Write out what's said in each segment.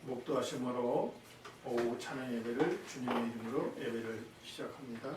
목도하심으로 오후 찬양 예배를 주님의 이름으로 예배를 시작합니다.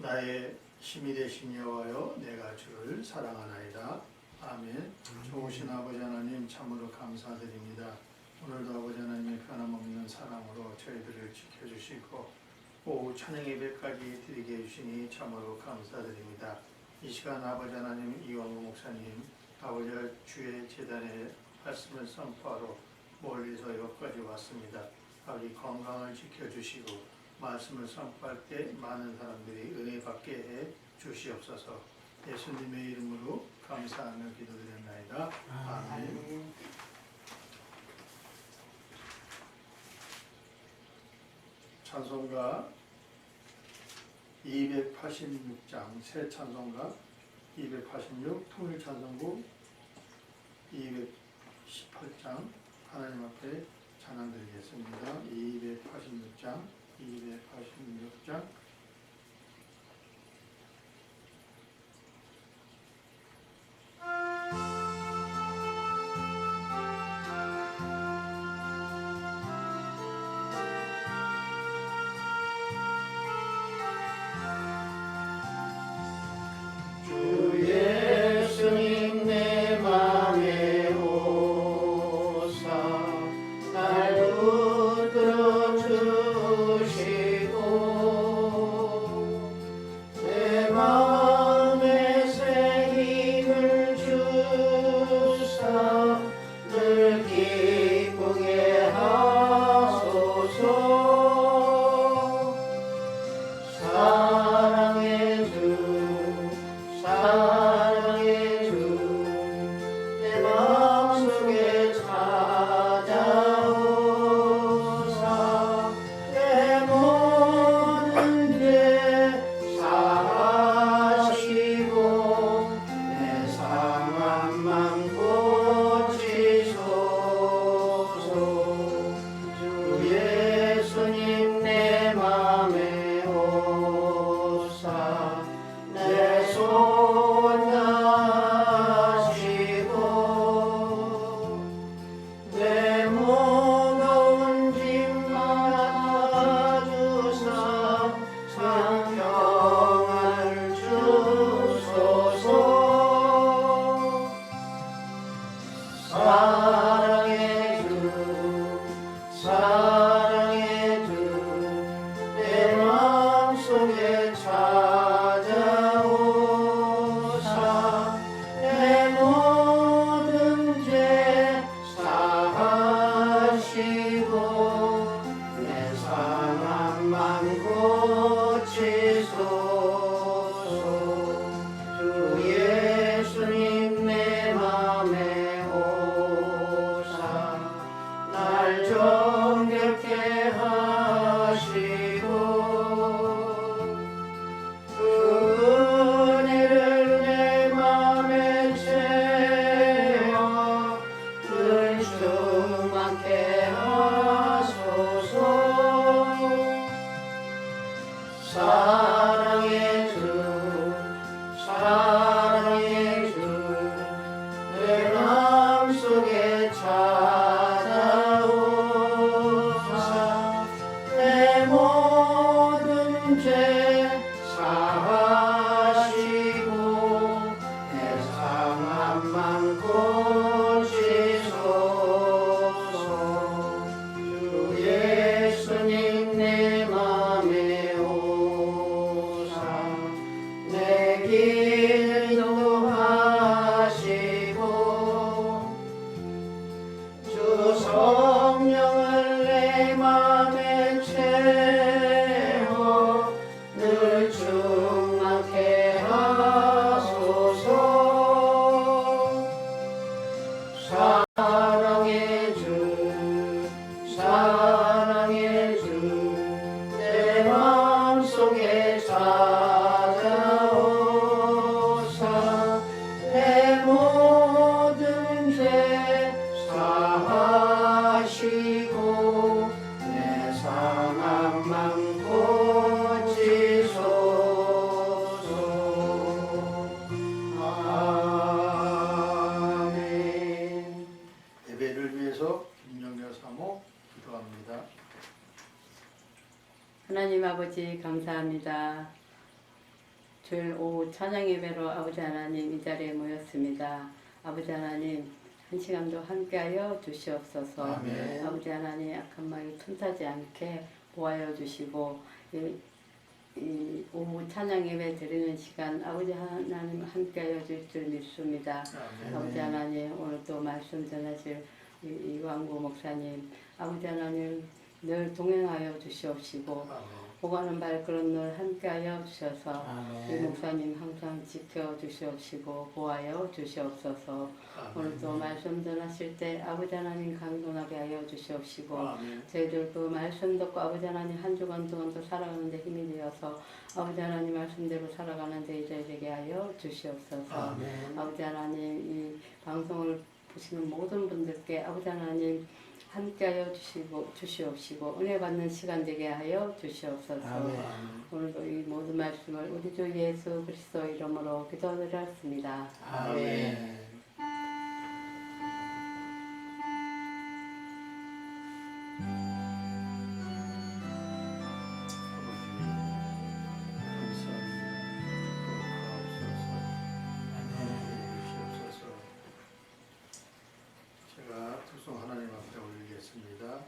나의 힘이 되신 여호와여, 내가 주를 사랑하나이다. 아멘. 좋으신 아버지 하나님, 참으로 감사드립니다. 오늘도 아버지 하나님의 변함없는 사랑으로 저희들을 지켜주시고 오후 찬양 예배까지 드리게 해주시니 참으로 감사드립니다. 이 시간 아버지 하나님, 이광우 목사님 아버지 주의 제단에 말씀을 선포하러 멀리서 여기까지 왔습니다. 아버지 건강을 지켜주시고 말씀을 선포할 때 많은 사람들이 은혜 받게 해 주시옵소서. 예수님의 이름으로 감사하며 기도드렸나이다. 아멘. 찬송가 286장, 새 찬송가 286, 통일 찬송부 218장 하나님 앞에 찬양 드리겠습니다. 286장 286장 예수님 내 맘에 하나님 아버지 감사합니다. 주일 오후 찬양 예배로 아버지 하나님 이 자리에 모였습니다. 아버지 하나님 한 시간도 함께하여 주시옵소서. 아멘. 아버지 하나님 약한 마음이 틈타지 않게 보하여 주시고 이 오후 찬양 예배 드리는 시간 아버지 하나님 함께하여 줄 줄 믿습니다. 아멘. 아버지 하나님 오늘 또 말씀 전하실 이광구 목사님 아버지 하나님 늘 동행하여 주시옵시고 아멘. 오가는 발걸음 늘 함께하여 주셔서 이 아멘. 목사님 항상 지켜 주시옵시고 보하여 주시옵소서. 오늘 또 말씀 전하실 때 아버지 하나님 강건하게 하여 주시옵시고 아멘. 저희들 그 말씀 듣고 아버지 하나님 한 주간 동안도 살아가는 데 힘이 되어서 아버지 하나님 말씀대로 살아가는 데 이제 하여 주시옵소서. 아멘. 아버지 하나님 이 방송을 보시는 모든 분들께 아버지 하나님 함께하여 주시옵시고 은혜 받는 시간 되게 하여 주시옵소서. 아멘. 오늘도 이 모든 말씀을 우리 주 예수 그리스도 이름으로 기도드렸습니다. 아멘. 제가 특송 하나님 앞에 올리겠습니다.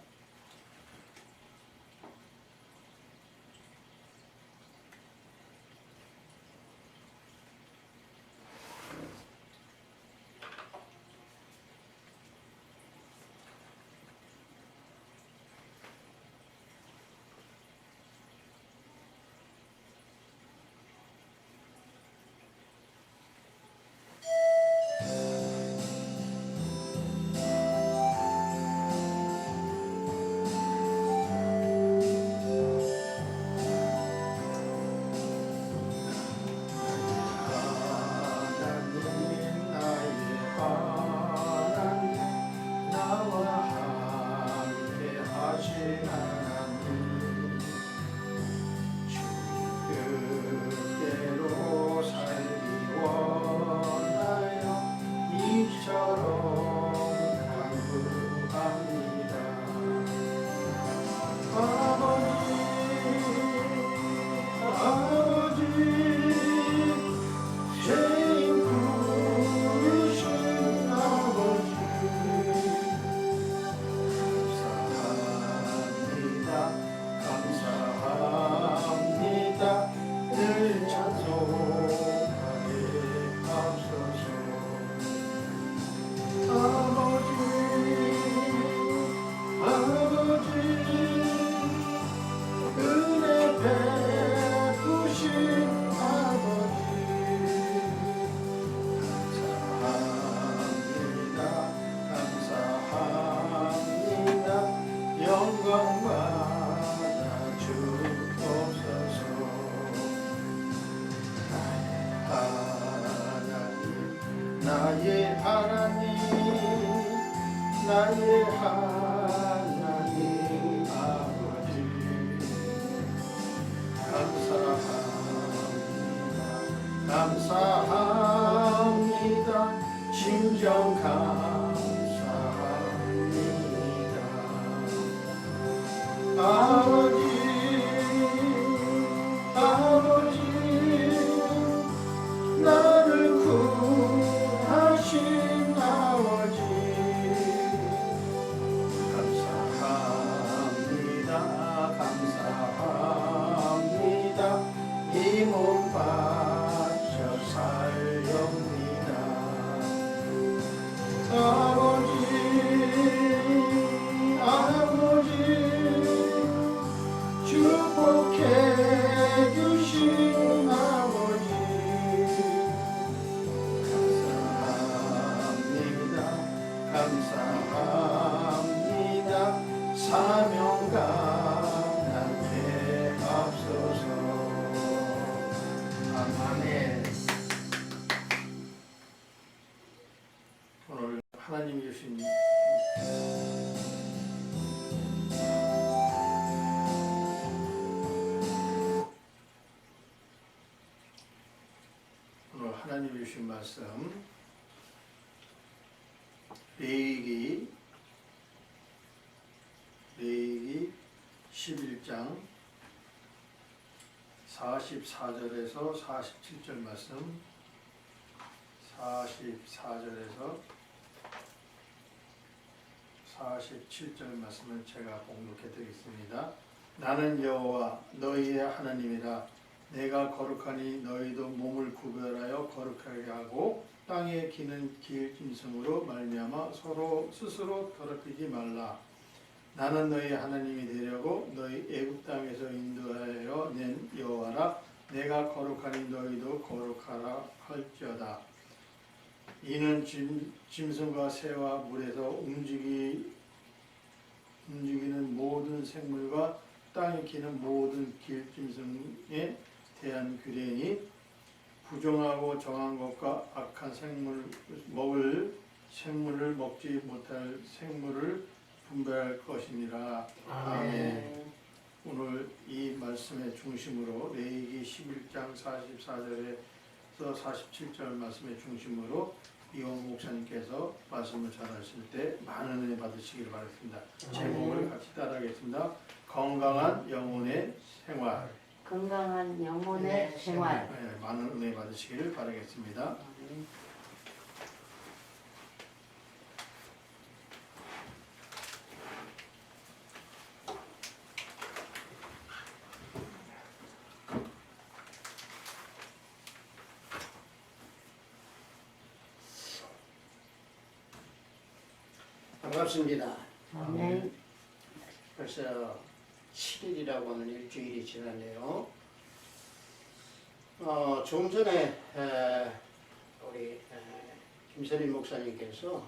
나의 하나님 나의 하나님 아버지 감사합니다 감사합니다 진정 감사합니다 아버지 아버지 나를 구하신 아버지 감사합니다 감사합니다 이 몸 바쳐 살렵니다 아버지 아버지 축복해 주신 아버지 감사합니다 사명감 나게 앞서서 아멘. 오늘 하나님이 주신 오늘 하나님이 주신 말씀 레위기 11장 44절에서 47절 말씀, 44절에서 47절 말씀을 제가 봉독해 드리겠습니다. 나는 여호와 너희의 하나님이라. 내가 거룩하니 너희도 몸을 구별하여 거룩하게 하고 땅에 기는 길 짐승으로 말미암아 서로 스스로 더럽히지 말라. 나는 너희 하나님이 되려고 너희 애굽 땅에서 인도하여 낸 여호와라. 내가 거룩하니 너희도 거룩하라 할지어다. 이는 짐승과 새와 물에서 움직이는 모든 생물과 땅에 기는 모든 길짐승에 대한 규례니 부정하고 정한 것과 악한 생물을 먹지 못할 생물을 분별할 것이니라. 아멘. 오늘 이 말씀의 중심으로 레위기 11장 44절에서 47절 말씀의 중심으로 이원 목사님께서 말씀을 전하실 때 많은 은혜 받으시기를 바랍니다. 제목을 같이 따라하겠습니다. 건강한 영혼의 생활. 건강한 영혼의 생활. 네, 많은 은혜 받으시기를 바라겠습니다. 반갑습니다. 아멘. 벌써 7일이라고 하는 일주일이 지났네요. 조금 전에 우리 김선인 목사님께서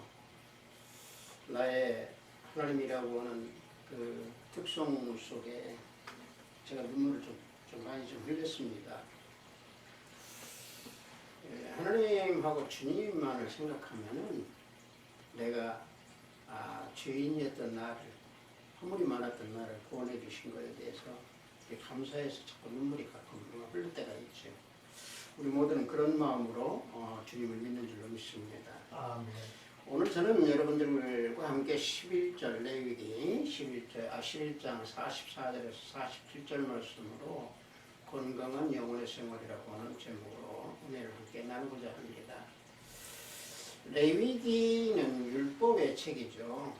나의 하나님이라고 하는 그 특성 속에 제가 눈물을 좀 많이 흘렸습니다. 하나님하고 주님만을 생각하면은 내가 죄인이었던 나를, 허물이 많았던 나를 구원해 주신 것에 대해서 감사해서 자꾸 눈물이 가끔 흘릴 때가 있죠. 우리 모두는 그런 마음으로 주님을 믿는 줄로 믿습니다. 아멘. 오늘 저는 여러분들과 함께 11절 레위기 11장 44절에서 47절 말씀으로 건강한 영혼의 생활이라고 하는 제목으로 은혜를 함께 나누고자 합니다. 레위기는 율법의 책이죠.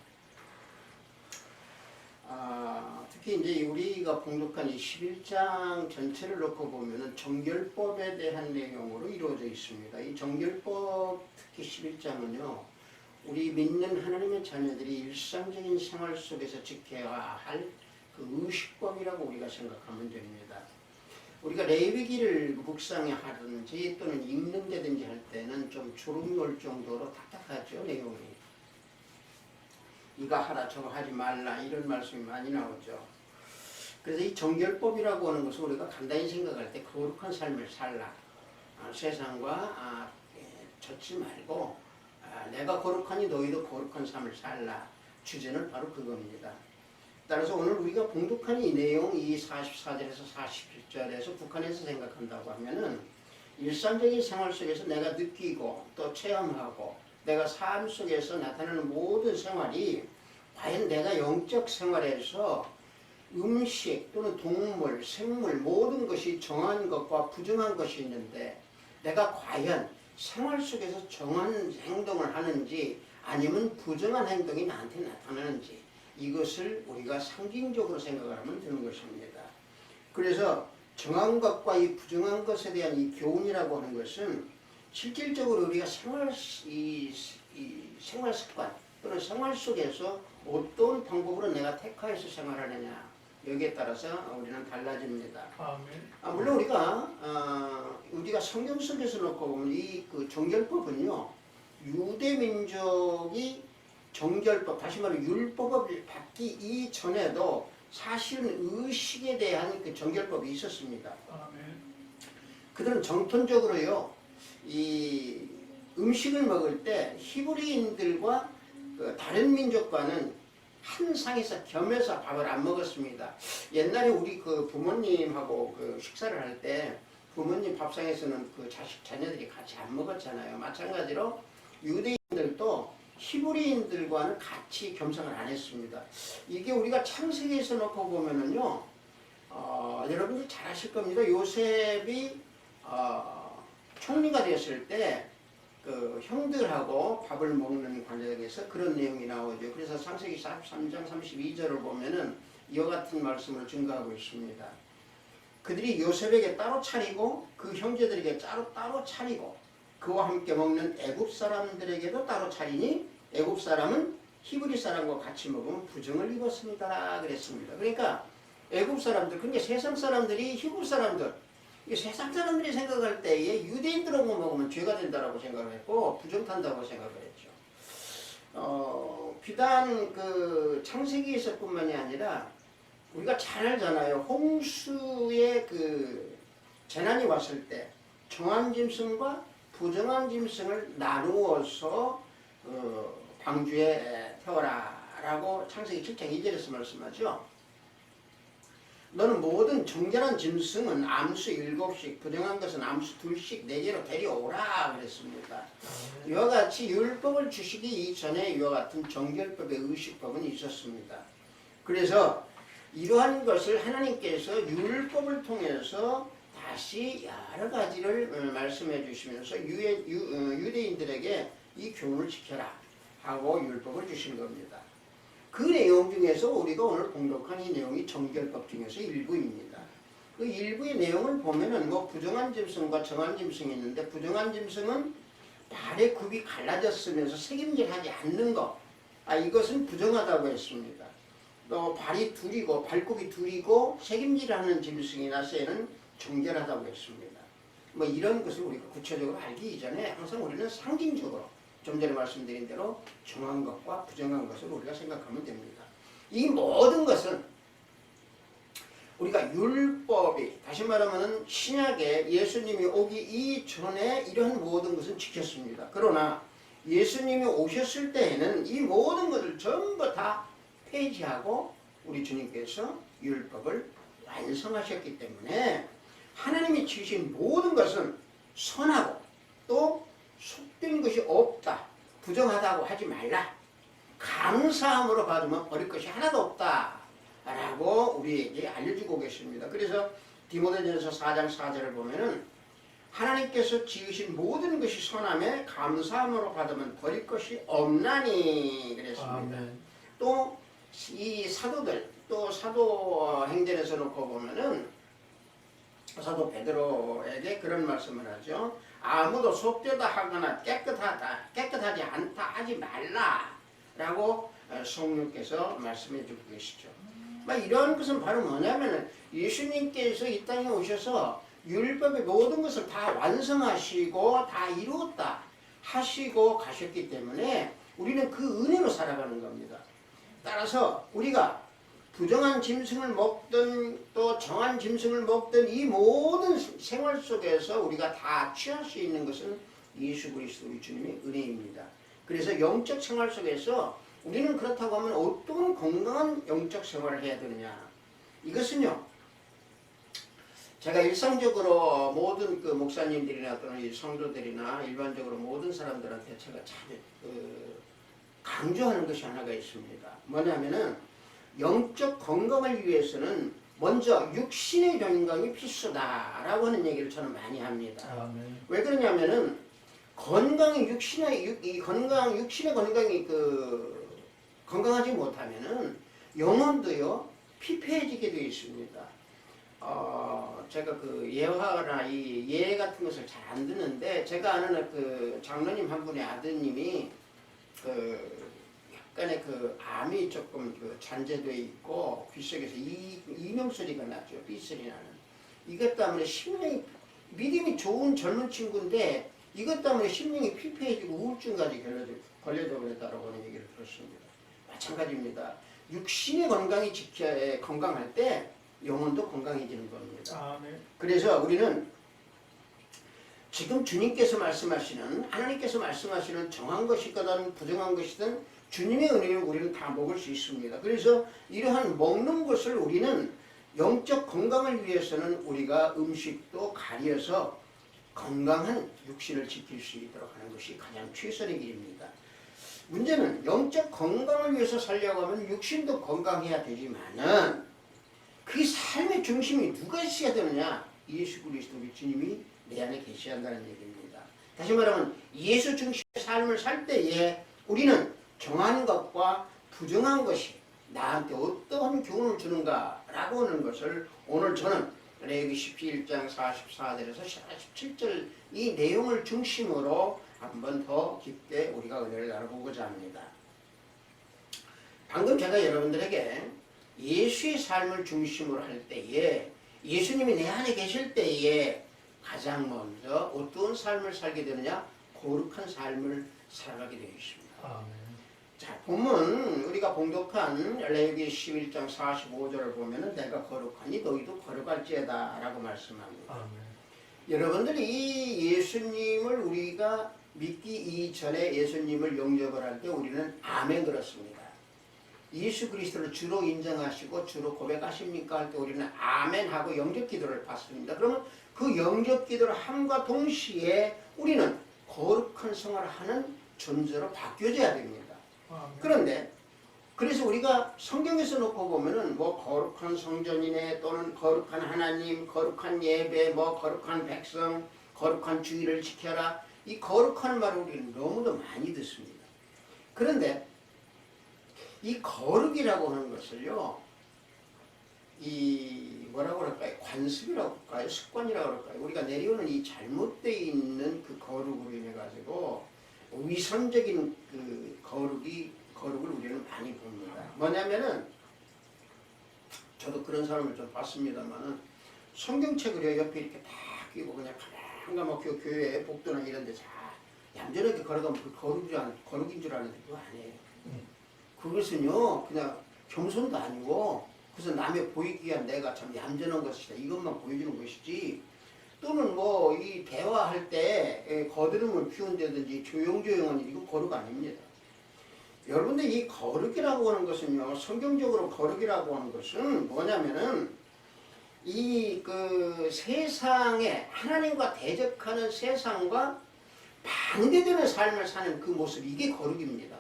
특히 이제 우리가 봉독한 이 11장 전체를 놓고 보면은 정결법에 대한 내용으로 이루어져 있습니다. 이 정결법 특히 11장은요, 우리 믿는 하나님의 자녀들이 일상적인 생활 속에서 지켜야 할 그 의식법이라고 우리가 생각하면 됩니다. 우리가 레위기를 묵상에 하든지 또는 읽는다든지 할 때는 좀 주눅 놀 정도로 딱딱하죠, 내용이. 이거 하라 저거 하지 말라 이런 말씀이 많이 나오죠. 그래서 이 정결법이라고 하는 것은 우리가 간단히 생각할 때 거룩한 삶을 살라. 세상과 젖지 말고 내가 거룩하니 너희도 거룩한 삶을 살라. 주제는 바로 그겁니다. 따라서 오늘 우리가 봉독한 이 내용, 이 44절에서 47절에서 북한에서 생각한다고 하면은 일상적인 생활 속에서 내가 느끼고 또 체험하고 내가 삶 속에서 나타나는 모든 생활이 과연 내가 영적 생활에서 음식 또는 동물, 생물 모든 것이 정한 것과 부정한 것이 있는데 내가 과연 생활 속에서 정한 행동을 하는지 아니면 부정한 행동이 나한테 나타나는지 이것을 우리가 상징적으로 생각을 하면 되는 것입니다. 그래서 정한 것과 이 부정한 것에 대한 이 교훈이라고 하는 것은 실질적으로 우리가 생활 습관 또는 생활 속에서 어떤 방법으로 내가 택하여서 생활하느냐 여기에 따라서 우리는 달라집니다. 아멘. 물론 우리가 성경 속에서 놓고 보면 이 그 정결법은요, 유대 민족이 정결법, 다시 말해 율법을 받기 이전에도 사실은 의식에 대한 그 정결법이 있었습니다. 아멘. 그들은 정통적으로요, 이 음식을 먹을 때 히브리인들과 그 다른 민족과는 한 상에서 겸해서 밥을 안 먹었습니다. 옛날에 우리 그 부모님하고 그 식사를 할 때 부모님 밥상에서는 그 자녀들이 같이 안 먹었잖아요. 마찬가지로 유대인들도 히브리인들과는 같이 겸상을 안 했습니다. 이게 우리가 창세기에서 놓고 보면은요, 여러분들 잘 아실 겁니다. 요셉이 총리가 됐을 때 그 형들하고 밥을 먹는 관련해서 그런 내용이 나오죠. 그래서 창세기 43장 32절을 보면은 이와 같은 말씀을 증거하고 있습니다. 그들이 요셉에게 따로 차리고 그 형제들에게 따로 차리고 그와 함께 먹는 애굽 사람들에게도 따로 차리니 애굽 사람은 히브리 사람과 같이 먹으면 부정을 입었습니다. 그랬습니다. 그러니까 애굽 사람들, 그러니까 세상 사람들이 히브리 사람들, 세상 사람들이 생각할 때에 유대인들하고 먹으면 죄가 된다라고 생각을 했고 부정탄다고 생각을 했죠. 비단 그 창세기에서뿐만이 아니라 우리가 잘 알잖아요. 홍수의 그 재난이 왔을 때 정한 짐승과 부정한 짐승을 나누어서 방주에 태워라라고 창세기 7장 2절에서 말씀하죠. 너는 모든 정결한 짐승은 암수 7씩, 부정한 것은 암수 2씩 내게로 데려오라 그랬습니다. 이와 같이 율법을 주시기 이전에 이와 같은 정결법의 의식법은 있었습니다. 그래서 이러한 것을 하나님께서 율법을 통해서 다시 여러 가지를 말씀해 주시면서 유대인들에게 이 교훈을 지켜라 하고 율법을 주신 겁니다. 그 내용 중에서 우리가 오늘 공독한 이 내용이 정결법 중에서 일부입니다. 그 일부의 내용을 보면은 뭐 부정한 짐승과 정한 짐승이 있는데 부정한 짐승은 발의 굽이 갈라졌으면서 책임질하지 않는 것, 이것은 부정하다고 했습니다. 또 발이 둘이고 발굽이 둘이고 책임질하는 짐승이나 새는 정결하다고 했습니다. 뭐 이런 것을 우리가 구체적으로 알기 이전에 항상 우리는 상징적으로 좀 전에 말씀드린 대로 정한 것과 부정한 것을 우리가 생각하면 됩니다. 이 모든 것은 우리가 율법이, 다시 말하면 신약에 예수님이 오기 이전에 이러한 모든 것은 지켰습니다. 그러나 예수님이 오셨을 때에는 이 모든 것을 전부 다 폐지하고 우리 주님께서 율법을 완성하셨기 때문에 하나님이 지으신 모든 것은 선하고 또 속된 것이 없다, 부정하다고 하지 말라, 감사함으로 받으면 버릴 것이 하나도 없다 라고 우리에게 알려주고 계십니다. 그래서 디모데전서 4장 4절을 보면은 하나님께서 지으신 모든 것이 선함에 감사함으로 받으면 버릴 것이 없나니 그랬습니다. 또 이 사도들, 또 사도행전에서 놓고 보면은 사도 베드로에게 그런 말씀을 하죠. 아무도 속되다 하거나 깨끗하지 않다 하지 말라 라고 성령께서 말씀해 주고 계시죠. 이런 것은 바로 뭐냐면 예수님께서 이 땅에 오셔서 율법의 모든 것을 다 완성하시고 다 이루었다 하시고 가셨기 때문에 우리는 그 은혜로 살아가는 겁니다. 따라서 우리가 부정한 짐승을 먹든 또 정한 짐승을 먹든 이 모든 생활 속에서 우리가 다 취할 수 있는 것은 예수 그리스도 우리 주님의 은혜입니다. 그래서 영적 생활 속에서 우리는 그렇다고 하면 어떤 건강한 영적 생활을 해야 되느냐, 이것은요 제가 일상적으로 모든 그 목사님들이나 또는 이 성도들이나 일반적으로 모든 사람들한테 제가 자주 강조하는 것이 하나가 있습니다. 뭐냐면은 영적 건강을 위해서는 먼저 육신의 건강이 필수다라고 하는 얘기를 저는 많이 합니다. 아멘. 왜 그러냐면은 육신의 건강이 건강하지 못하면은 영혼도요 피폐해지게 되어 있습니다. 제가 그 예화나 이 예 같은 것을 잘 안 듣는데 제가 아는 그 장로님 한 분의 아드님이 약간의 암이 조금 잔재되어 있고 귀 속에서 이명 소리가 나죠. 삐소리 나는. 이것 때문에 심령이 믿음이 좋은 젊은 친구인데 이것 때문에 심령이 피폐해지고 우울증까지 걸려져 버렸다라고 하는 얘기를 들었습니다. 마찬가지입니다. 육신의 건강이 건강할 때 영혼도 건강해지는 겁니다. 그래서 우리는 지금 주님께서 말씀하시는, 하나님께서 말씀하시는 정한 것이든 부정한 것이든 주님의 은혜로 우리는 다 먹을 수 있습니다. 그래서 이러한 먹는 것을 우리는 영적 건강을 위해서는 우리가 음식도 가려서 건강한 육신을 지킬 수 있도록 하는 것이 가장 최선의 길입니다. 문제는 영적 건강을 위해서 살려고 하면 육신도 건강해야 되지만은 그 삶의 중심이 누가 있어야 되느냐? 예수 그리스도 우리 주님이 내 안에 계셔야 한다는 얘기입니다. 다시 말하면 예수 중심의 삶을 살 때에 우리는 정한 것과 부정한 것이 나한테 어떠한 교훈을 주는가라고 하는 것을 오늘 저는 레위기 11장 44절에서 47절 이 내용을 중심으로 한번 더 깊게 우리가 은혜를 나눠보고자 합니다. 방금 제가 여러분들에게 예수의 삶을 중심으로 할 때에 예수님이 내 안에 계실 때에 가장 먼저 어떤 삶을 살게 되느냐? 거룩한 삶을 살아가게 되어 있습니다. 아멘. 자, 본문 우리가 봉독한 레위기 11장 45절을 보면은 내가 거룩하니 너희도 거룩할지어다 라고 말씀합니다. 아멘. 여러분들이 이 예수님을 우리가 믿기 이전에 예수님을 영접을 할 때 우리는 아멘 그렇습니다. 예수 그리스도를 주로 인정하시고 주로 고백하십니까 할 때 우리는 아멘 하고 영접 기도를 받습니다. 그러면 그 영접 기도를 함과 동시에 우리는 거룩한 생활을 하는 존재로 바뀌어져야 됩니다. 아멘. 그런데 그래서 우리가 성경에서 놓고 보면은 뭐 거룩한 성전이네 또는 거룩한 하나님, 거룩한 예배, 뭐 거룩한 백성, 거룩한 주의를 지켜라 이 거룩한 말을 우리는 너무도 많이 듣습니다. 그런데 이 거룩이라고 하는 것을요, 이 뭐라고 할까요? 관습이라고 할까요? 습관이라고 할까요? 우리가 내려오는 이 잘못되어 있는 그 거룩으로 인해 가지고 위선적인 그 거룩을 우리는 많이 봅니다. 뭐냐면은 저도 그런 사람을 좀 봤습니다만은 성경책을 옆에 이렇게 딱 끼고 그냥 가만히 교회에 복도나 이런 데 잘 얌전하게 걸어가면 그 거룩인 줄 아는데 그거 아니에요. 그것은요 그냥 겸손도 아니고 그래서 남의 보이기 위한 내가 참 얌전한 것이다 이것만 보여주는 것이지 또는 뭐 이 대화할 때 거드름을 피운다든지 조용조용한 일 이거 거룩 아닙니다. 여러분들 이 거룩이라고 하는 것은요 성경적으로 거룩이라고 하는 것은 뭐냐면은 이 그 세상에 하나님과 대적하는 세상과 반대되는 삶을 사는 그 모습 이게 거룩입니다.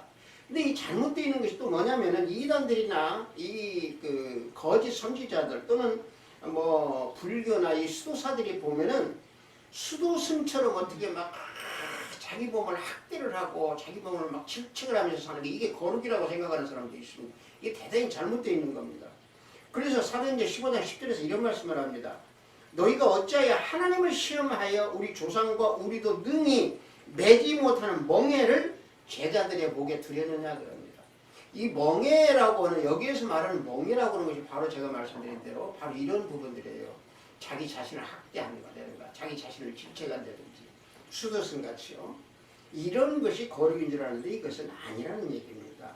근데 이 잘못되어 있는 것이 또 뭐냐면은 이단들이나 이 그 거짓 선지자들 또는 뭐 불교나 이 수도사들이 보면은 수도승처럼 어떻게 막 자기 몸을 학대를 하고 자기 몸을 막 질책을 하면서 사는 게 이게 거룩이라고 생각하는 사람도 있습니다. 이게 대단히 잘못되어 있는 겁니다. 그래서 사도행전 15장 10절에서 이런 말씀을 합니다. 너희가 어찌하여 하나님을 시험하여 우리 조상과 우리도 능히 매지 못하는 멍에를 제자들의 목에 두려느냐 그럽니다. 이 멍에라고 하는 여기에서 말하는 멍에라고 하는 것이 바로 제가 말씀드린 대로 바로 이런 부분들이에요. 자기 자신을 학대한다든가 자기 자신을 질책한다든지 수도승같이요. 이런 것이 거룩인 줄 아는데 이것은 아니라는 얘기입니다.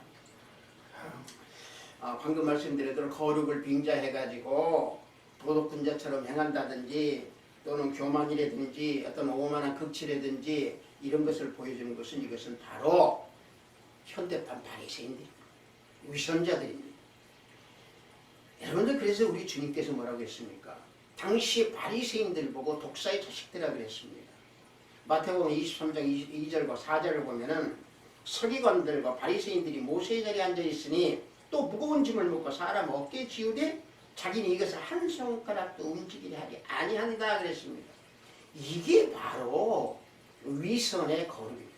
방금 말씀드린 대로 거룩을 빙자해가지고 도덕군자처럼 행한다든지 또는 교만이라든지 어떤 오만한 극치라든지 이런 것을 보여주는 것은 이것은 바로 현대판 바리새인들, 위선자들입니다. 여러분들 그래서 우리 주님께서 뭐라고 했습니까? 당시 바리새인들 보고 독사의 자식들이라 그랬습니다. 마태복음 23장 2절과 4절을 보면은 서기관들과 바리새인들이 모세의 자리에 앉아 있으니 또 무거운 짐을 묶고 사람 어깨에 지우되 자기는 이것을 한 손가락도 움직이게 하지 아니한다 그랬습니다. 이게 바로 위선의 거룩입니다.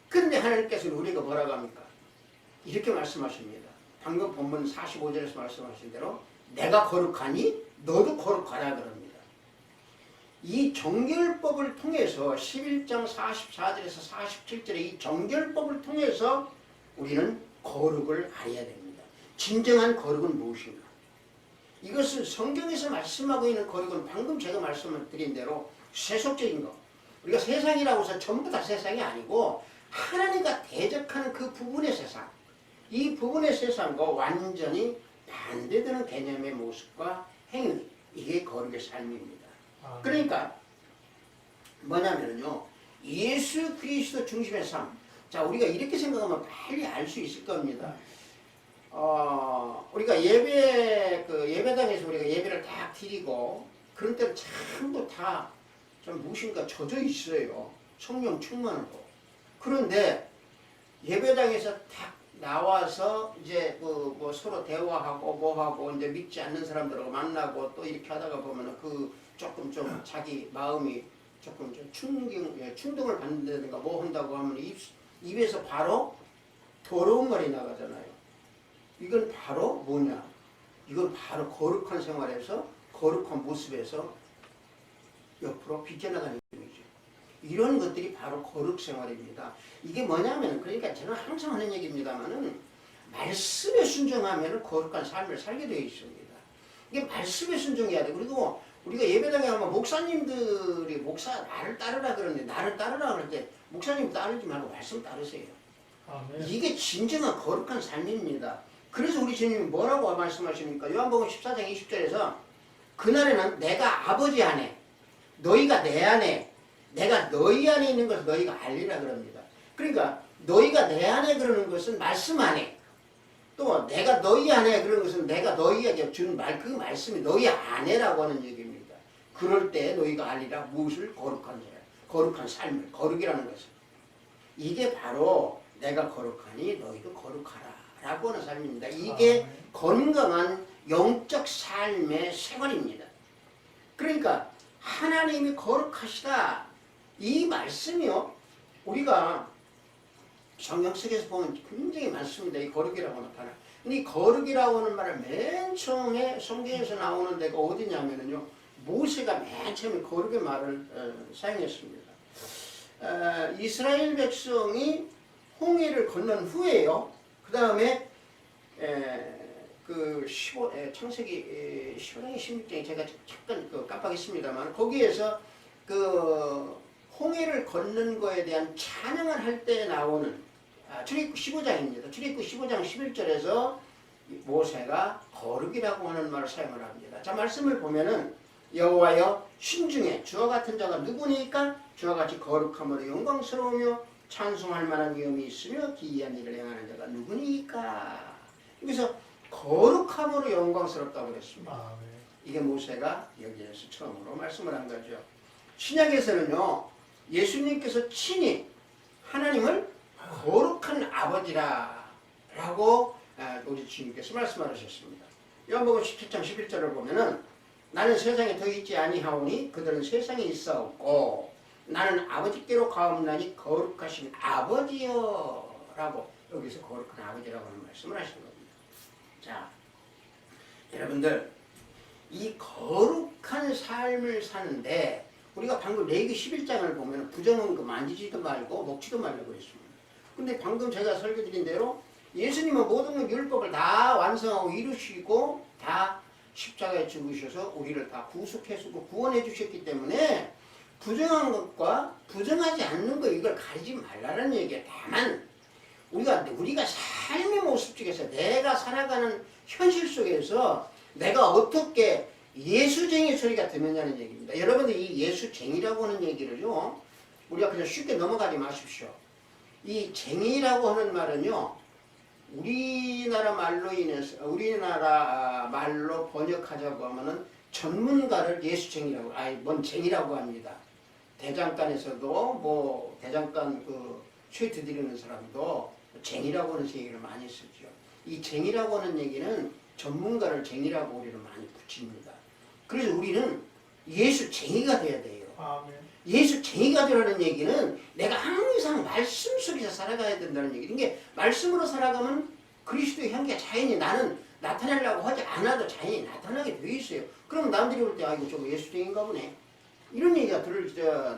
그런데 하나님께서는 우리가 뭐라고 합니까? 이렇게 말씀하십니다. 방금 본문 45절에서 말씀하신 대로 내가 거룩하니 너도 거룩하라 그럽니다. 이 정결법을 통해서 11장 44절에서 47절의 이 정결법을 통해서 우리는 거룩을 알아야 됩니다. 진정한 거룩은 무엇인가? 이것은 성경에서 말씀하고 있는 거룩은 방금 제가 말씀드린 대로 세속적인 것. 우리가 세상이라고 해서 전부 다 세상이 아니고 하나님과 대적하는 그 부분의 세상. 이 부분의 세상과 완전히 반대되는 개념의 모습과 행위. 이게 거룩의 삶입니다. 그러니까 뭐냐면요. 예수 그리스도 중심의 삶. 자, 우리가 이렇게 생각하면 빨리 알 수 있을 겁니다. 우리가 예배당에서 우리가 예배를 딱 드리고 그런 때는 전부 다 좀 무엇인가 젖어 있어요. 성령 충만으로. 그런데 예배당에서 딱 나와서 이제 뭐 서로 대화하고 뭐하고 이제 믿지 않는 사람들하고 만나고 또 이렇게 하다가 보면은 그 조금 좀 자기 마음이 조금 좀 충동을 받는다든가 뭐 한다고 하면 입에서 바로 더러운 말이 나가잖아요. 이건 바로 뭐냐? 이건 바로 거룩한 생활에서 거룩한 모습에서 옆으로 비껴나가는 거죠. 이런 것들이 바로 거룩 생활입니다. 이게 뭐냐면 그러니까 저는 항상 하는 얘기입니다만은 말씀에 순종하면 거룩한 삶을 살게 되어 있습니다. 이게 말씀에 순종해야 돼. 그리고 우리가 예배당에 가면 목사님들이 나를 따르라 그러는데 나를 따르라 그럴 때 목사님 따르지 말고 말씀 따르세요. 아멘. 이게 진정한 거룩한 삶입니다. 그래서 우리 주님이 뭐라고 말씀하십니까? 요한복음 14장 20절에서 그날에는 내가 아버지 안에 너희가 내 안에 내가 너희 안에 있는 것을 너희가 알리라 그럽니다. 그러니까 너희가 내 안에 그러는 것은 말씀 안에 또 내가 너희 안에 그런 것은 내가 너희에게 준 그 말씀이 너희 안에라고 하는 얘기입니다. 그럴 때 너희가 알리라 무엇을 거룩한 삶을 거룩이라는 것을 이게 바로 내가 거룩하니 너희도 거룩하라 라고 하는 삶입니다. 이게 건강한 영적 삶의 생활입니다. 그러니까 하나님이 거룩하시다 이 말씀이요 우리가 성경 속에서 보면 굉장히 많습니다. 이 거룩이라고 하는 단어. 이 거룩이라고 하는 말을 맨 처음에 성경에서 나오는 데가 어디냐면요 모세가 맨 처음에 거룩의 말을 사용했습니다. 이스라엘 백성이 홍해를 건넌 후에요. 그 다음에 창세기 15장에 16장에 제가 잠깐 깜빡했습니다만 거기에서 그 홍해를 걷는 거에 대한 찬양을 할 때 나오는 출애굽 15장입니다. 출애굽 15장 11절에서 모세가 거룩이라고 하는 말을 사용을 합니다. 자 말씀을 보면은 여호와여 신중에 주와 같은 자가 누구니까 주와 같이 거룩함으로 영광스러우며 찬송할 만한 위엄이 있으며 기이한 일을 행하는 자가 누구니까 여기서 거룩함으로 영광스럽다고 그랬습니다. 아멘. 이게 모세가 여기에서 처음으로 말씀을 한 거죠. 신약에서는요 예수님께서 친히 하나님을 거룩한 아버지라고 우리 주님께서 말씀하셨습니다. 요한복음 17장 11절을 보면은 나는 세상에 더 있지 아니하오니 그들은 세상에 있사옵고 나는 아버지께로 가옵나니 거룩하신 아버지여 라고 여기서 거룩한 아버지라고 하는 말씀을 하시는 겁니다. 자 여러분들 이 거룩한 삶을 사는데 우리가 방금 레위기 11장을 보면 부정한 거 만지지도 말고 먹지도 말라고 했습니다. 근데 방금 제가 설교드린 대로 예수님은 모든 율법을 다 완성하고 이루시고 다 십자가에 죽으셔서 우리를 다 구속해주고 구원해 주셨기 때문에 부정한 것과 부정하지 않는 것 이걸 가리지 말라는 얘기예요. 다만 우리가 삶의 모습 중에서 내가 살아가는 현실 속에서 내가 어떻게 예수쟁이 소리가 들렸냐는 얘기입니다. 여러분들 이 예수쟁이라고 하는 얘기를요 우리가 그냥 쉽게 넘어가지 마십시오. 이 쟁이라고 하는 말은요 우리나라 말로 번역하자고 하면은 전문가를 예수쟁이라고 뭔 쟁이라고 합니다. 대장간에서도 뭐 대장간 쉐이트 드리는 사람도 쟁이라고 하는 얘기를 많이 쓰죠. 이 쟁이라고 하는 얘기는 전문가를 쟁이라고 우리는 많이 붙입니다. 그래서 우리는 예수쟁이가 돼야 돼요. 아멘. 예수쟁이가 되라는 얘기는 내가 항상 말씀 속에서 살아가야 된다는 얘기. 이게 말씀으로 살아가면 그리스도의 향기가 자연히 나는 나타내려고 하지 않아도 자연히 나타나게 되어 있어요. 그럼 남들이 볼 때 아이고 저거 예수쟁인가 보네. 이런 얘기가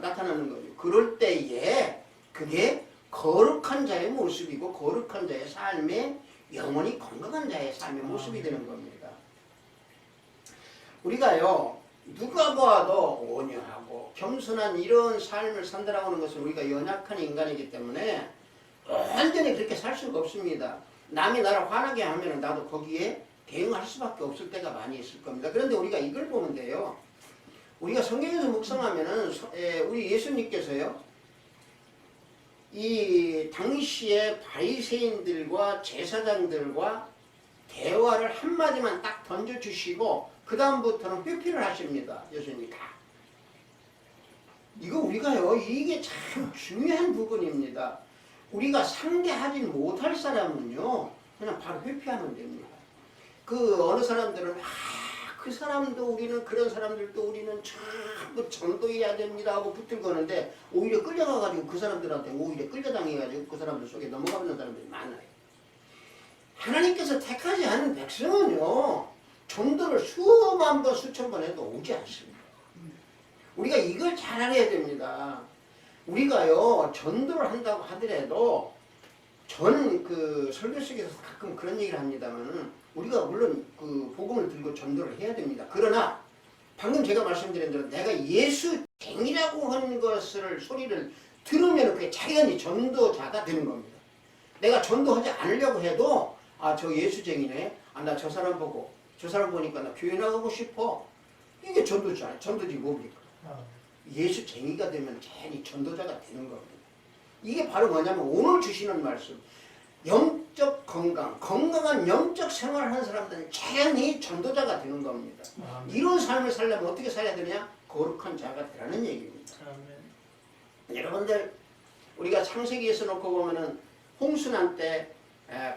나타나는 거죠. 그럴 때에 그게 거룩한 자의 모습이고 거룩한 자의 삶의 영원히 건강한 자의 삶의 모습이 되는 겁니다. 우리가요 누가 봐도 온유하고 겸손한 이런 삶을 산다라고 하는 것은 우리가 연약한 인간이기 때문에 완전히 그렇게 살 수가 없습니다. 남이 나를 화나게 하면 나도 거기에 대응할 수밖에 없을 때가 많이 있을 겁니다. 그런데 우리가 이걸 보면 돼요. 우리가 성경에서 묵상하면은 우리 예수님께서요 이 당시의 바리새인들과 제사장들과 대화를 한마디만 딱 던져주시고 그 다음부터는 회피를 하십니다. 예수님이 다. 이거 우리가요 이게 참 중요한 부분입니다. 우리가 상대하지 못할 사람은요 그냥 바로 회피하면 됩니다. 그 어느 사람들은 그 사람도 우리는 그런 사람들도 우리는 전부 전도해야 됩니다 하고 붙들거는데 오히려 끌려가가지고 그 사람들한테 오히려 끌려당해가지고 그 사람들 속에 넘어가는 사람들이 많아요. 하나님께서 택하지 않은 백성은요 전도를 수만 번 수천 번 해도 오지 않습니다. 우리가 이걸 잘 알아야 됩니다. 우리가요 전도를 한다고 하더라도 저는 그 설교 속에서 가끔 그런 얘기를 합니다만 우리가 물론 그 복음을 들고 전도를 해야 됩니다. 그러나 방금 제가 말씀드린 대로 내가 예수쟁이라고 하는 것을 소리를 들으면 그게 자연히 전도자가 되는 겁니다. 내가 전도하지 않으려고 해도 저 예수쟁이네. 나 저 사람 보고 저 사람 보니까 나 교회 나가고 싶어. 이게 전도잖아요. 전도지 뭡니까? 예수쟁이가 되면 자연히 전도자가 되는 겁니다. 이게 바로 뭐냐면 오늘 주시는 말씀 영적 건강, 건강한 영적 생활을 하는 사람들은 자연히 전도자가 되는 겁니다. 이런 삶을 살려면 어떻게 살아야 되냐? 거룩한 자가 되라는 얘기입니다. 여러분들 우리가 창세기에서 놓고 보면은 홍수난 때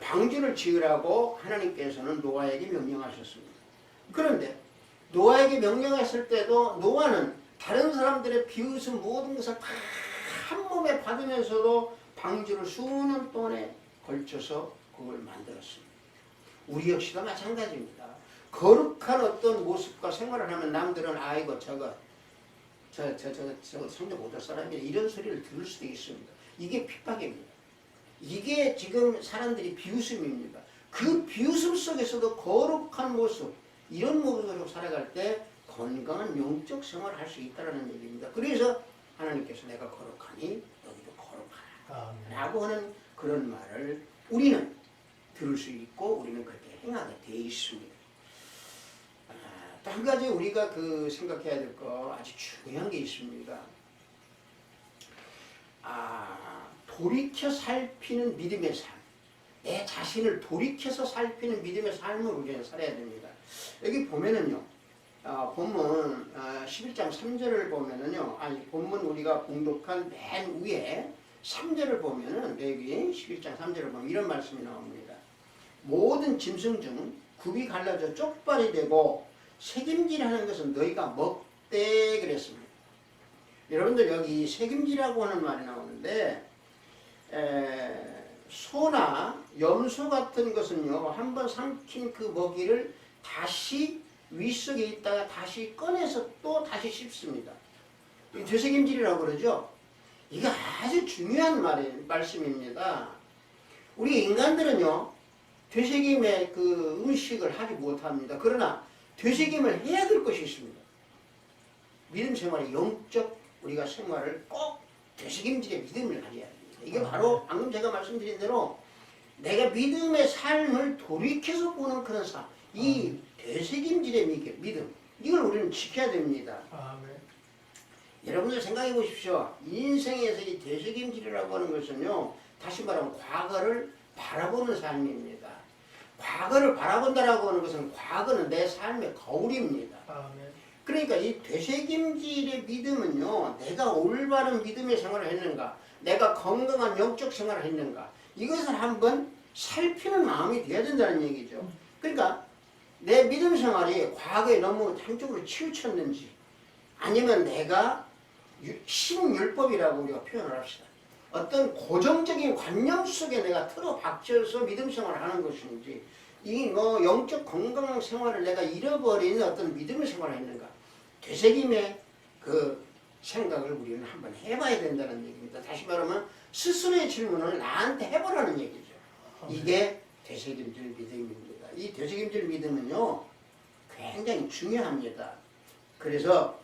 방주를 지으라고 하나님께서는 노아에게 명령하셨습니다. 그런데 노아에게 명령했을 때도 노아는 다른 사람들의 비웃음 모든 것을 다 한 몸에 받으면서도 방주를 수년 동안에 걸쳐서 그걸 만들었습니다. 우리 역시도 마찬가지입니다. 거룩한 어떤 모습과 생활을 하면 남들은 아이고 저거 성경 못할 사람이야 이런 소리를 들을 수도 있습니다. 이게 핍박입니다. 이게 지금 사람들이 비웃음입니다. 그 비웃음 속에서도 거룩한 모습 이런 모습으로 살아갈 때 건강한 영적 생활을 할 수 있다는 얘기입니다. 그래서 하나님께서 내가 거룩하니 너희도 거룩하라 라고 하는 그런 말을 우리는 들을 수 있고 우리는 그렇게 행하게 되어 있습니다. 또 한 가지 우리가 생각해야 될 거 아주 중요한 게 있습니다. 돌이켜 살피는 믿음의 삶. 내 자신을 돌이켜서 살피는 믿음의 삶을 우리는 살아야 됩니다. 여기 보면은요. 본문 11장 3절을 보면은요. 본문 우리가 봉독한 맨 위에 3절을 보면은 여기 11장 3절을 보면 이런 말씀이 나옵니다. 모든 짐승 중 굽이 갈라져 쪽발이 되고 새김질하는 것은 너희가 먹되 그랬습니다. 여러분들 여기 새김질이라고 하는 말이 나오는데 소나 염소 같은 것은요 한번 삼킨 그 먹이를 다시 윗속에 있다가 다시 꺼내서 또 다시 씹습니다. 되새김질이라고 그러죠. 이게 아주 중요한 말씀입니다. 우리 인간들은요 되새김의 그 음식을 하지 못합니다. 그러나 되새김을 해야 될 것이 있습니다. 믿음 생활의 영적 우리가 생활을 꼭 되새김질의 믿음을 가져야 됩니다. 이게 바로 방금 제가 말씀드린 대로 내가 믿음의 삶을 돌이켜서 보는 그런 삶, 이 되새김질의 믿음, 이걸 우리는 지켜야 됩니다. 여러분들 생각해 보십시오. 인생에서 이 되새김질이라고 하는 것은요, 다시 말하면 과거를 바라보는 삶입니다. 과거를 바라본다라고 하는 것은 과거는 내 삶의 거울입니다. 그러니까 이 되새김질의 믿음은요, 내가 올바른 믿음의 생활을 했는가, 내가 건강한 영적 생활을 했는가, 이것을 한번 살피는 마음이 되어야 된다는 얘기죠. 그러니까 내 믿음 생활이 과거에 너무 한쪽으로 치우쳤는지, 아니면 내가 신율법이라고 우리가 표현을 합시다. 어떤 고정적인 관념 속에 내가 틀어박혀서 믿음 생활을 하는 것인지, 이 영적 건강 생활을 내가 잃어버리는 어떤 믿음의 생활을 했는가, 되새김의 그 생각을 우리는 한번 해봐야 된다는 얘기입니다. 다시 말하면 스스로의 질문을 나한테 해보라는 얘기죠. 이게 되새김질 믿음입니다. 이 되새김질 믿음은요 굉장히 중요합니다. 그래서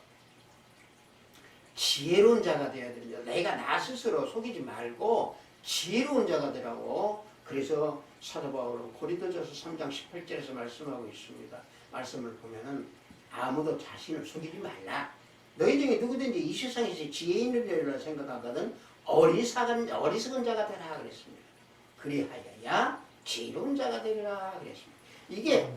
지혜로운 자가 되어야 됩니다. 내가 나 스스로 속이지 말고 지혜로운 자가 되라고. 그래서 사도 바울은 고린도전서 3장 18절에서 말씀하고 있습니다. 말씀을 보면은 아무도 자신을 속이지 말라. 너희 중에 누구든지 이 세상에서 지혜 있는 자라 생각하거든 어리석은 자가 되라 그랬습니다. 그리하여야 지혜로운 자가 되리라 그랬습니다. 이게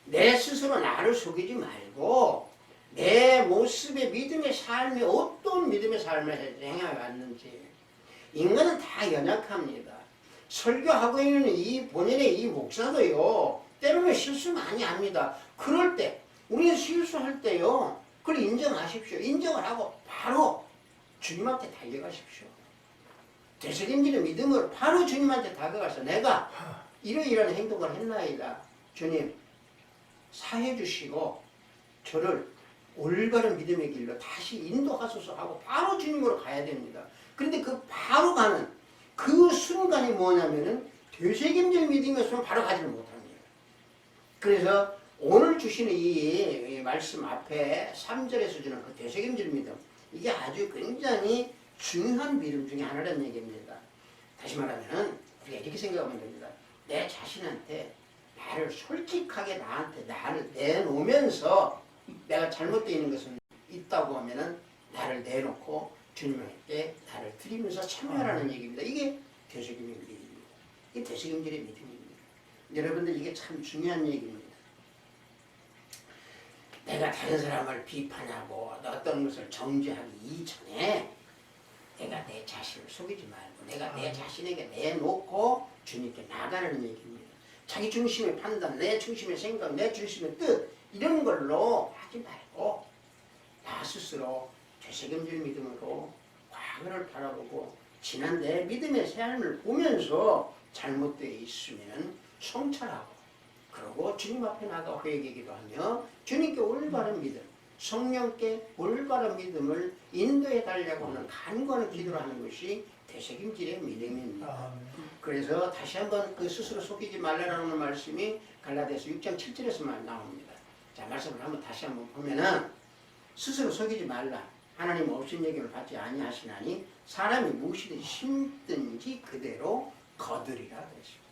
내 스스로 나를 속이지 말고 내 모습의 믿음의 삶이 어떤 믿음의 삶을 행해 왔는지, 인간은 다 연약합니다. 설교하고 있는 이 본인의 이 목사도요, 때로는 실수 많이 합니다. 그럴 때, 우리는 실수할 때요, 그걸 인정하십시오. 인정을 하고 바로 주님한테 달려가십시오. 되새김질의 믿음으로 바로 주님한테 다가가서 내가 이러이러한 행동을 했나이다. 주님, 사해 주시고 저를 올바른 믿음의 길로 다시 인도하소서 하고 바로 주님으로 가야 됩니다. 그런데 그 바로 가는 그 순간이 뭐냐면은 되새김질 믿음이었으면 바로 가지를 못합니다. 그래서 오늘 주시는 이 말씀 앞에 3절에서 주는 그 되새김질 믿음, 이게 아주 굉장히 중요한 믿음 중에 하나라는 얘기입니다. 다시 말하면 우리가 이렇게 생각하면 됩니다. 내 자신한테 나를 솔직하게 나를 내놓으면서 내가 잘못되어 있는 것은 있다고 하면은 나를 내놓고 주님에게 나를 드리면서 참여하라는 얘기입니다. 이게 되새김의 믿음입니다. 이게 되새김질의 믿음입니다. 여러분들 이게 참 중요한 얘기입니다. 내가 다른 사람을 비판하고 어떤 것을 정죄하기 이전에 내가 내 자신을 속이지 말고 내가 내 자신에게 내놓고 주님께 나가는 얘기입니다. 자기 중심의 판단, 내 중심의 생각, 내 중심의 뜻 이런 걸로 하지 말고 나 스스로 되새김질 믿음으로 과거를 바라보고 지난 내 믿음의 삶을 보면서 잘못되어 있으면 성찰하고 그러고 주님 앞에 나가 회개기도 하며 주님께 올바른 믿음, 성령께 올바른 믿음을 인도해 달라고 하는 간구하는 기도를 하는 것이 되새김질의 믿음입니다. 그래서 다시 한번 그 스스로 속이지 말라라는 말씀이 갈라디아서 6장 7절에서 나옵니다. 자, 말씀을 한번 다시 한번 보면은 스스로 속이지 말라. 하나님 없인 얘기를 받지 아니하시나니 사람이 무엇이든지 심든지 그대로 거두리라 그랬습니다.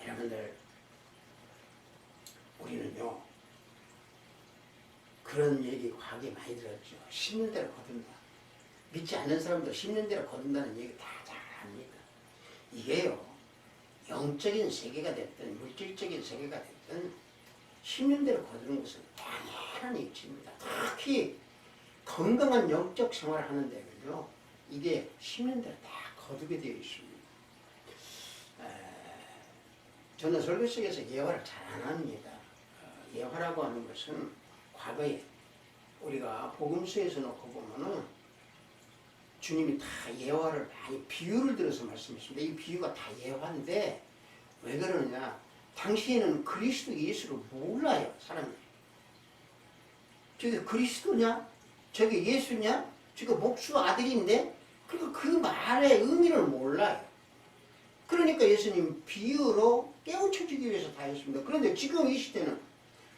여러분들 우리는요 그런 얘기 과하게 많이 들었죠. 심는 대로 거둔다. 믿지 않는 사람도 심는 대로 거둔다는 얘기 다 잘 압니다. 이게요 영적인 세계가 됐든 물질적인 세계가 됐든 심는 대로 거두는 것은 당연한 이치입니다. 특히 건강한 영적 생활을 하는 데는요 이게 심는 대로 다 거두게 되어 있습니다. 저는 설교 속에서 예화를 잘 안 합니다. 예화라고 하는 것은 과거에 우리가 복음서에서 놓고 보면은 주님이 다 예화를 많이 비유를 들어서 말씀하십니다. 이 비유가 다 예화인데 왜 그러느냐? 당시에는 그리스도 예수를 몰라요, 사람들이. 저게 그리스도냐? 저게 예수냐? 저게 목수 아들인데? 그러니까 그 말의 의미를 몰라요. 그러니까 예수님 비유로 깨우쳐주기 위해서 다 했습니다. 그런데 지금 이 시대는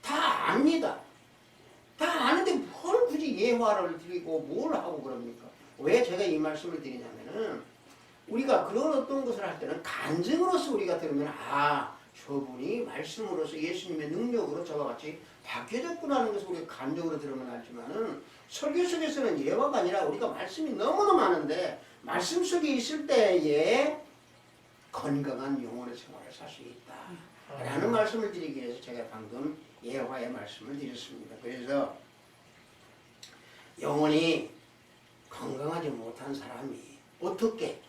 다 압니다. 다 아는데 뭘 굳이 예화를 드리고 뭘 하고 그럽니까? 왜 제가 이 말씀을 드리냐면은 우리가 그런 어떤 것을 할 때는 간증으로서 우리가 들으면 아 저분이 말씀으로서 예수님의 능력으로 저와 같이 바뀌어졌구나 하는 것을 우리가 감정으로 들으면 알지만은 설교 속에서는 예화가 아니라 우리가 말씀이 너무나 많은데 말씀 속에 있을 때에 건강한 영혼의 생활을 살 수 있다 라는 말씀을 드리기 위해서 제가 방금 예화의 말씀을 드렸습니다. 그래서 영혼이 건강하지 못한 사람이 어떻게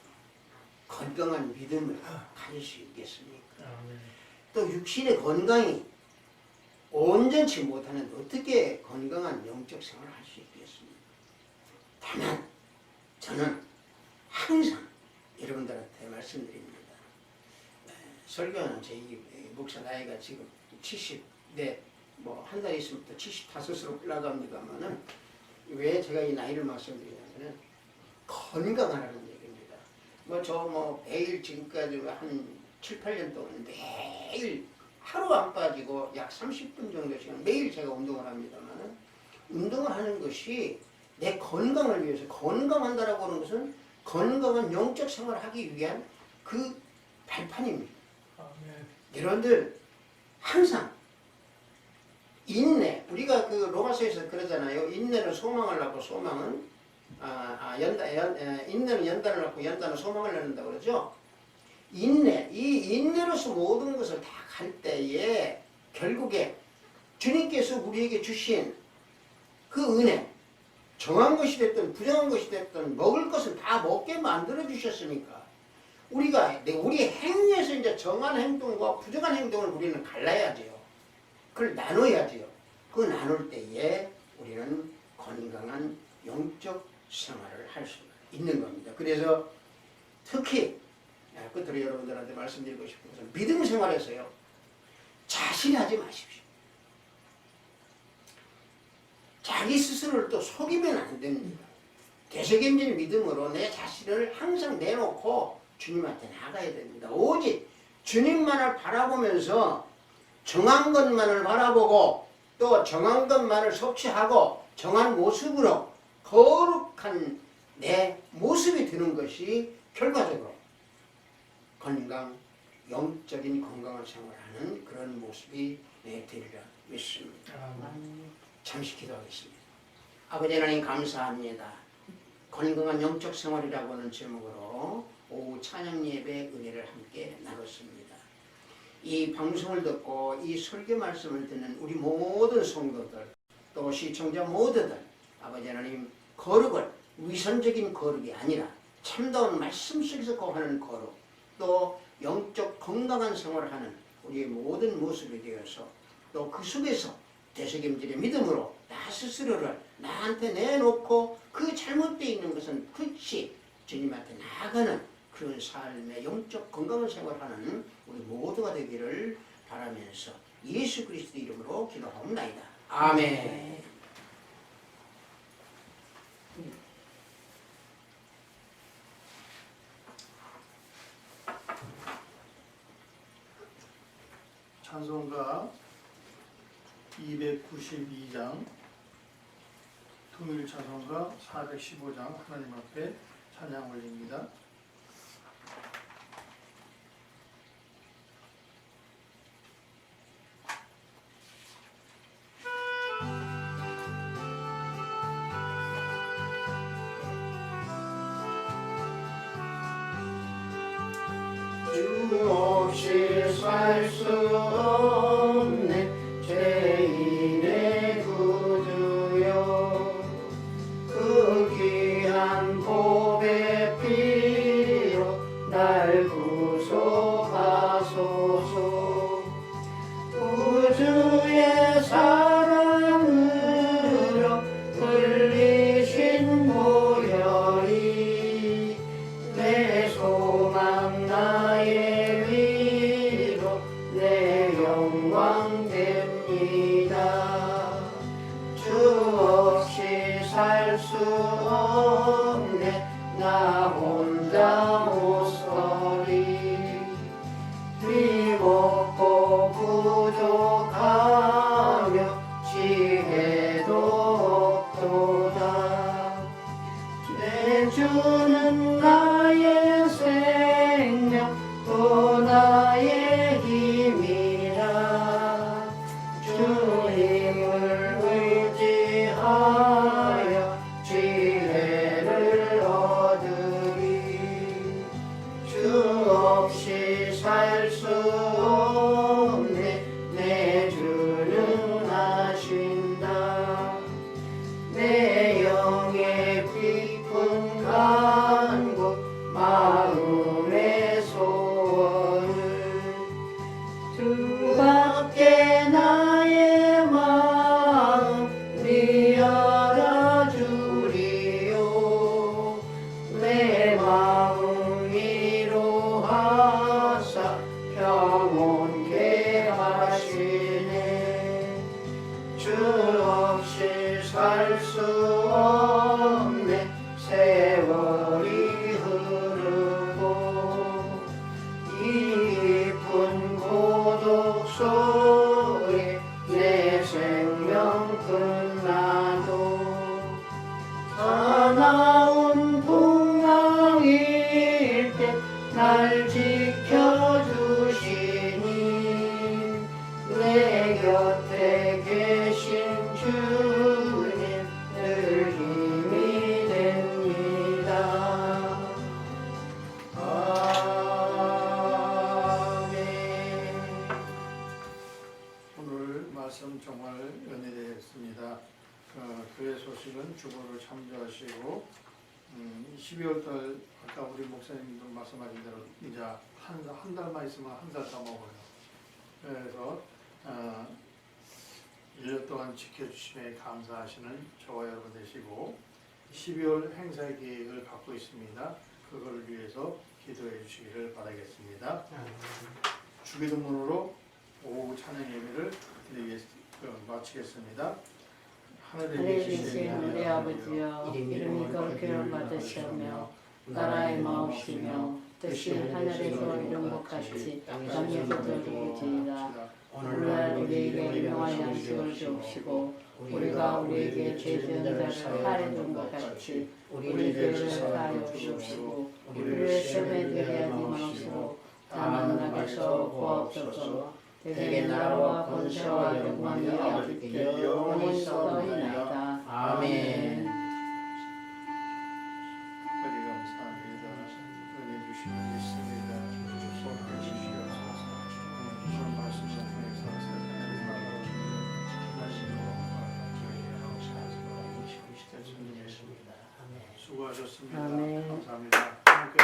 건강한 믿음을 가질 수 있겠습니까? 또 육신의 건강이 온전치 못하는 어떻게 건강한 영적 생활을 할 수 있겠습니까? 다만 저는 항상 여러분들한테 말씀드립니다. 설교는 제 목사 나이가 지금 70대 뭐 한 달 있으면 또 75으로 올라갑니다만은 왜 제가 이 나이를 말씀드리냐면은 건강하라는 얘기입니다. 매일 지금까지 한 7, 8년 동안 매일 하루 안 빠지고 약 30분 정도 시간 매일 제가 운동을 합니다만은 운동을 하는 것이 내 건강을 위해서 건강한다라고 하는 것은 건강한 영적 생활을 하기 위한 그 발판입니다. 여러분들 항상 인내 우리가 그 로마서에서 그러잖아요. 인내는 소망을 낳고 소망은 인내는 연단을 낳고 연단은 소망을 낳는다고 그러죠. 인내 이 인내로서 모든 것을 다 갈 때에 결국에 주님께서 우리에게 주신 그 은혜 정한 것이 됐든 부정한 것이 됐든 먹을 것은 다 먹게 만들어 주셨으니까 우리가 우리 행위에서 이제 정한 행동과 부정한 행동을 우리는 갈라야지요. 그걸 나눠야지요. 그 나눌 때에 우리는 건강한 영적 생활을 할 수 있는 겁니다. 그래서 특히 끝으로 여러분들한테 말씀드리고 싶은 것은 믿음 생활에서요. 자신하지 마십시오. 자기 스스로를 또 속이면 안 됩니다. 되새김질 믿음으로 내 자신을 항상 내놓고 주님한테 나가야 됩니다. 오직 주님만을 바라보면서 정한 것만을 바라보고 또 정한 것만을 섭취하고 정한 모습으로 거룩한 내 모습이 되는 것이 결과적으로 영적인 건강을 생활하는 그런 모습이 되리라 믿습니다. 잠시 기도하겠습니다. 아버지 하나님 감사합니다. 건강한 영적 생활이라고 하는 제목으로 오후 찬양 예배 은혜를 함께 나눴습니다. 이 방송을 듣고 이 설교 말씀을 듣는 우리 모든 성도들 또 시청자 모두들 아버지 하나님 거룩을 위선적인 거룩이 아니라 참다운 말씀 속에서 거하는 거룩 또 영적 건강한 생활을 하는 우리의 모든 모습이 되어서 또 그 속에서 되새김질의 믿음으로 나 스스로를 나한테 내놓고 그 잘못되어 있는 것은 끝이 주님한테 나아가는 그런 삶의 영적 건강한 생활하는 우리 모두가 되기를 바라면서 예수 그리스도 이름으로 기도하옵나이다. 아멘. 찬송가 292장 통일 찬송가 415장 하나님 앞에 찬양 올립니다. 주 없이 살 수 없네 죄인의 구주여 그 귀한 보배 피로 날 구속하소서 우주의 사랑으로 흘리신 보혈이 내 소망 나의 위로 내 영광 됩니다. 주 없이 살 수 없네 나 혼자 못서리 비먹고 부족하며 지혜도 없도다. 내 주는 나의 생명 또 나의 힘이라 주 힘을 의지하여 지혜를 얻으리. 주 없이 살 수 없네 내 주는 아신다. 내 영의 깊은 간구 마음의 소원을 주밖에 나의 마음 네 알아주리요. 내 마음 위로하사 평온케 하시네. 주 없이 살 수 없네 세월이 흐르고 이 깊은 고독 속에 내 생명 끝나도 사나운 풍랑일 때 날 지켜주시니 내 곁에 계신 주님 늘 힘이 됩니다. 아멘. 오늘 말씀 정말 은혜되었습니다. 교회 소식 주일은 주보를 참조하시고 12월달 아까 우리 목사님도 말씀하신 대로 이제 한 달만 있으면 한 달 다 먹어요. 그래서 1년 동안 지켜주심에 감사하시는 저와 여러분 되시고 12월 행사 계획을 갖고 있습니다. 그걸 위해서 기도해 주시기를 바라겠습니다. 주기도문으로 오후 찬양 예배를 마치겠습니다. 하늘에 계신 우리 아버지여 이름이 거룩히 받으시오며 나라의 마옵시며 뜻이 하늘에서 이룬 것 같이 땅에서도 이루어지이다. 오늘날 우리에게 일용할 양식을 주옵시고 우리가 우리에게 죄 지은 자를 사하여 준 것 같이 우리 죄를 사하여 주옵시고 우리를 시험에 들게 하지 마옵시고 다만 악에서 구하옵소서. 대개 나라와 권세와 영광이 아버지께 영원히 있사옵나이다. 아멘. 아버지 감사합니다. 은혜 주시고 있습니다. 주소서 주시옵소서. 주신 말씀을 통해서 세상의 나라를 하나님으로 수고하셨습니다. 아멘. 감사합니다. 함께